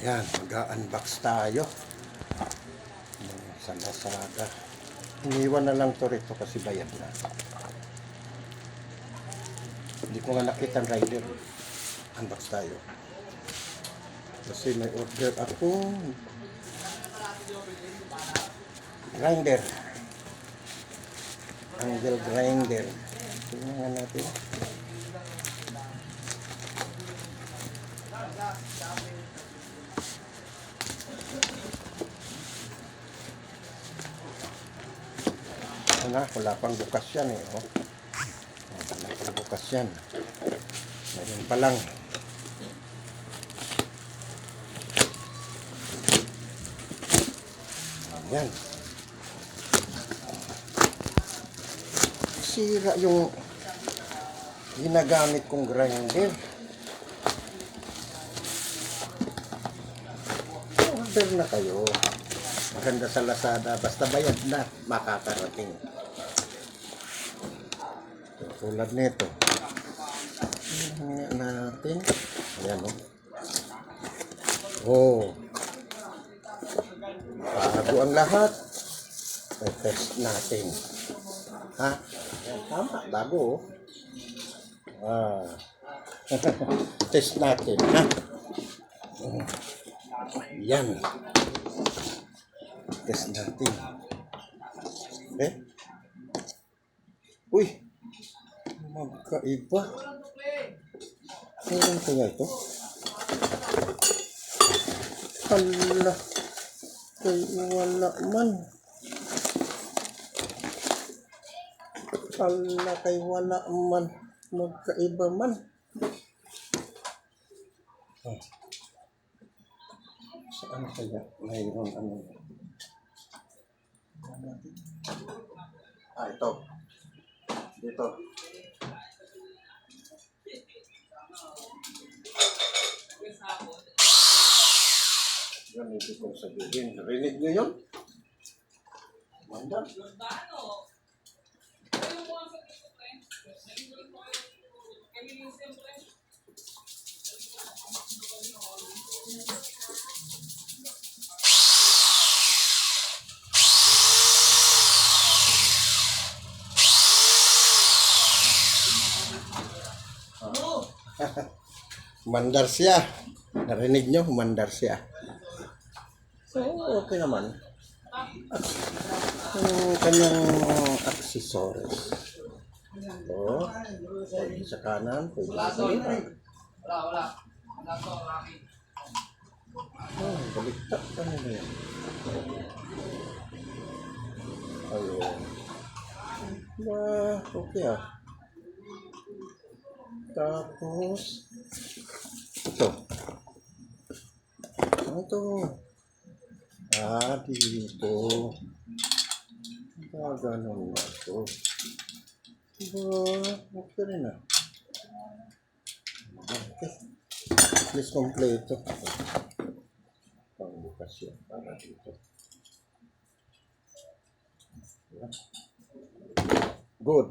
Ayan, mag-unbox tayo sa Lazada. Iniwan na lang to rito kasi bayad na. Hindi ko nga nakita ang rider. Unbox tayo. Kasi may order ako. Grinder. Angle grinder. Tingnan nga natin. Wala pang bukas yan eh. Oh. Wala pang bukas yan. Ngayon pa lang. Ayan. Sira yung ginagamit kong grinder. Order na kayo. Maganda sa Lazada. Basta bayad na, makakarating. Tulad nito. Tingnan natin. Ayan o. Oh. Bago ang lahat. I-test natin. Ha? Ayan, tama. Bago o. Test natin. Ha? Yan. Test natin. Okay? Uy! Magkaiba. Ano kaya ito? Hala. Kay wala man. Hala kay wala man. Magkaiba man. Saan kaya? Mayroon ano? Ito. Dito. Yan, hindi kong sabihin. Rinig nyo yun? Manda? Mandar siya. Narinig nyo? Mandar siya. So, okay naman. Yung kanyang accessories. Ito. Pwede sa kanan. Pwede sa kanan. Oh, baliktad. Ano na yan? Ayun. Okay ah. Tapos, ito. Ano ito? Dito. Ganun na ito. Okay rin ah. Okay. Please complete ito. Pangbukas yun. Para dito. Good.